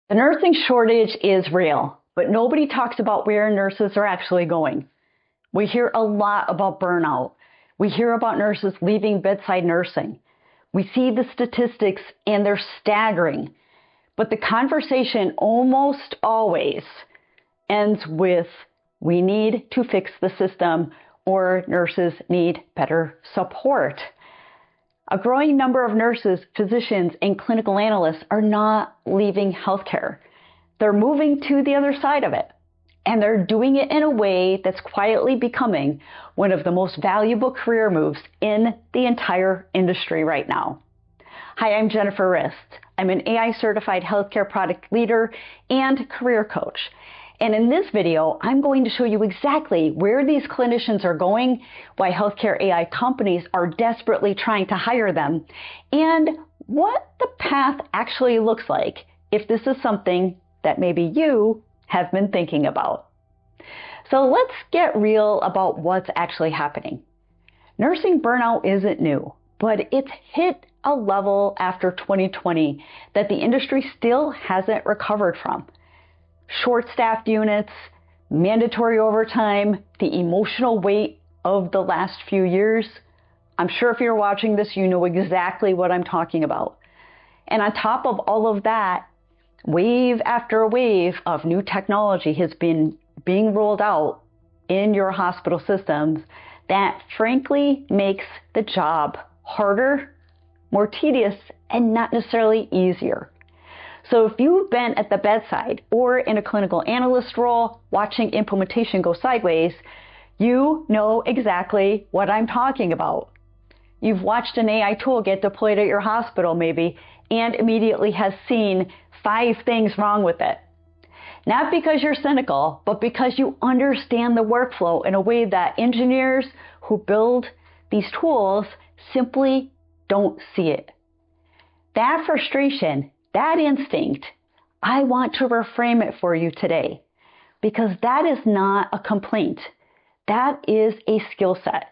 The nursing shortage is real, but nobody talks about where nurses are actually going. We hear a lot about burnout. We hear about nurses leaving bedside nursing. We see the statistics and they're staggering. But the conversation almost always ends with, we need to fix the system, or nurses need better support. A growing number of nurses, physicians, and clinical analysts are not leaving healthcare. They're moving to the other side of it. And they're doing it in a way that's quietly becoming one of the most valuable career moves in the entire industry right now. Hi, I'm Jennifer Rist. I'm an AI certified healthcare product leader and career coach. And in this video, I'm going to show you exactly where these clinicians are going, why healthcare AI companies are desperately trying to hire them, and what the path actually looks like if this is something that maybe you have been thinking about. So let's get real about what's actually happening. Nursing burnout isn't new, but it's hit a level after 2020 that the industry still hasn't recovered from. Short-staffed units, mandatory overtime, the emotional weight of the last few years. I'm sure if you're watching this, you know exactly what I'm talking about. And on top of all of that, wave after wave of new technology has been being rolled out in your hospital systems that frankly makes the job harder, more tedious, and not necessarily easier. So if you've been at the bedside or in a clinical analyst role watching implementation go sideways, you know exactly what I'm talking about. You've watched an AI tool get deployed at your hospital maybe and immediately has seen 5 things wrong with it. Not because you're cynical, but because you understand the workflow in a way that engineers who build these tools simply don't see it. That frustration, that instinct, I want to reframe it for you today, because that is not a complaint. That is a skill set.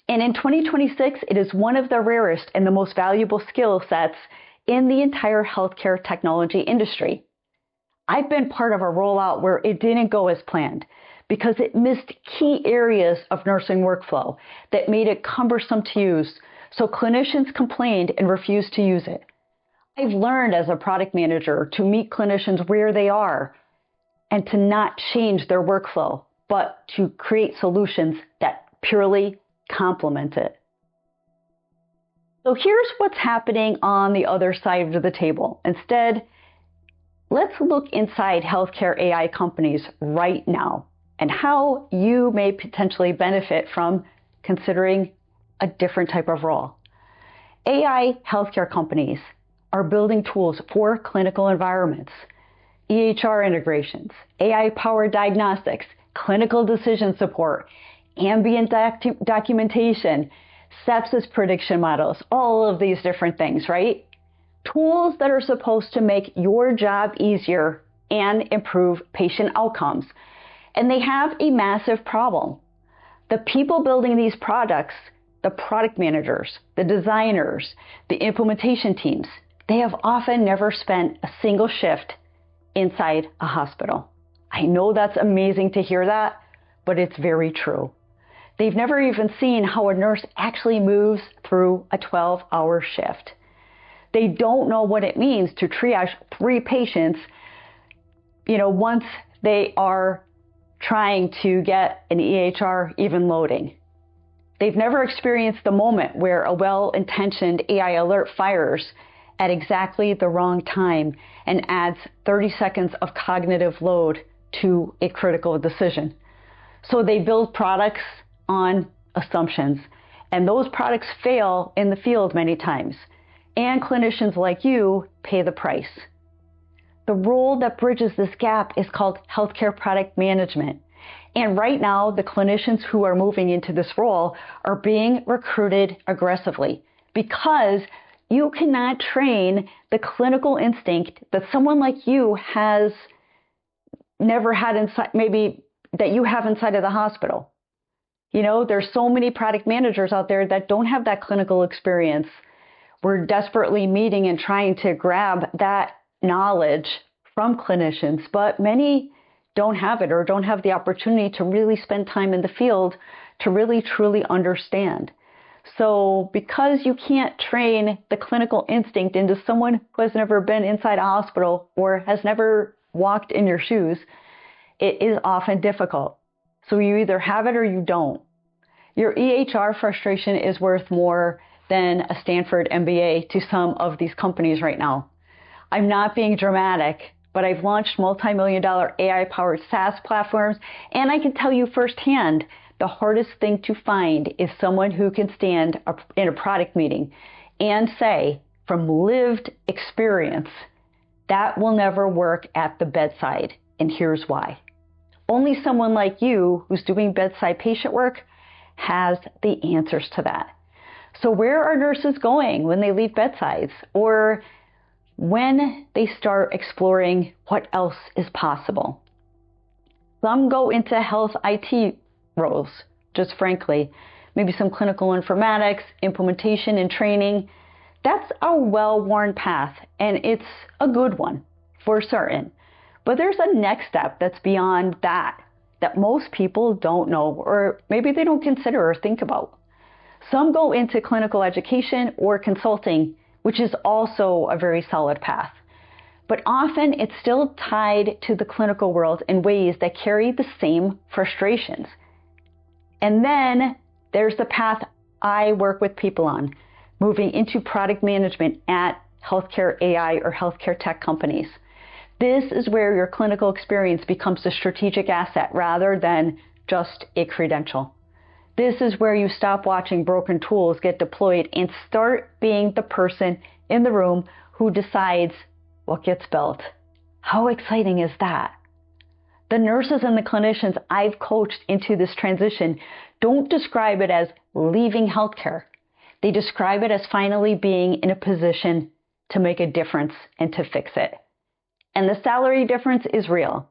And in 2026, it is one of the rarest and the most valuable skill sets in the entire healthcare technology industry. I've been part of a rollout where it didn't go as planned because it missed key areas of nursing workflow that made it cumbersome to use, so clinicians complained and refused to use it. I've learned as a product manager to meet clinicians where they are and to not change their workflow, but to create solutions that purely complement it. So here's what's happening on the other side of the table. Instead, let's look inside healthcare AI companies right now and how you may potentially benefit from considering a different type of role. AI healthcare companies are building tools for clinical environments, EHR integrations, AI-powered diagnostics, clinical decision support, ambient documentation, sepsis prediction models, all of these different things, right? Tools that are supposed to make your job easier and improve patient outcomes. And they have a massive problem. The people building these products, the product managers, the designers, the implementation teams, they have often never spent a single shift inside a hospital. I know that's amazing to hear that, but it's very true. They've never even seen how a nurse actually moves through a 12-hour shift. They don't know what it means to triage 3 patients, once they are trying to get an EHR even loading. They've never experienced the moment where a well-intentioned AI alert fires at exactly the wrong time and adds 30 seconds of cognitive load to a critical decision. So they build products on assumptions, and those products fail in the field many times, and clinicians like you pay the price. The role that bridges this gap is called healthcare product management. And right now, the clinicians who are moving into this role are being recruited aggressively because you cannot train the clinical instinct that someone like you has never had inside, maybe that you have inside of the hospital. There's so many product managers out there that don't have that clinical experience. We're desperately meeting and trying to grab that knowledge from clinicians, but many don't have it or don't have the opportunity to really spend time in the field to really truly understand. So because you can't train the clinical instinct into someone who has never been inside a hospital or has never walked in your shoes, it is often difficult. So you either have it or you don't. Your EHR frustration is worth more than a Stanford MBA to some of these companies right now. I'm not being dramatic, but I've launched multi-million-dollar AI-powered SaaS platforms, and I can tell you firsthand, the hardest thing to find is someone who can stand in a product meeting and say, from lived experience, that will never work at the bedside, and here's why. Only someone like you who's doing bedside patient work has the answers to that. So where are nurses going when they leave bedsides, or when they start exploring what else is possible? Some go into health IT roles, just frankly, maybe some clinical informatics, implementation and training. That's a well-worn path, and it's a good one for certain. But there's a next step that's beyond that most people don't know, or maybe they don't consider or think about. Some go into clinical education or consulting, which is also a very solid path. But often it's still tied to the clinical world in ways that carry the same frustrations. And then there's the path I work with people on, moving into product management at healthcare AI or healthcare tech companies. This is where your clinical experience becomes a strategic asset rather than just a credential. This is where you stop watching broken tools get deployed and start being the person in the room who decides what gets built. How exciting is that? The nurses and the clinicians I've coached into this transition don't describe it as leaving healthcare. They describe it as finally being in a position to make a difference and to fix it. And the salary difference is real.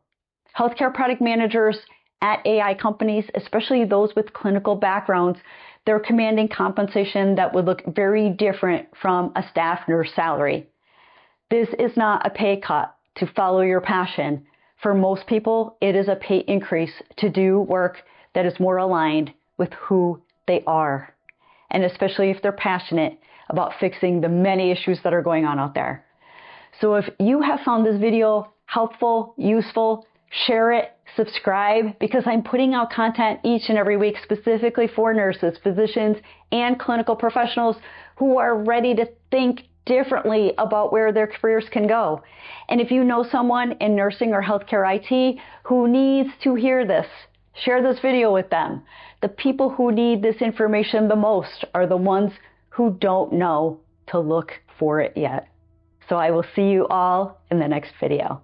Healthcare product managers at AI companies, especially those with clinical backgrounds, they're commanding compensation that would look very different from a staff nurse salary. This is not a pay cut to follow your passion. For most people, it is a pay increase to do work that is more aligned with who they are, and especially if they're passionate about fixing the many issues that are going on out there. So if you have found this video helpful, useful, share it, subscribe, because I'm putting out content each and every week specifically for nurses, physicians, and clinical professionals who are ready to think differently about where their careers can go. And if you know someone in nursing or healthcare IT who needs to hear this, share this video with them. The people who need this information the most are the ones who don't know to look for it yet. So I will see you all in the next video.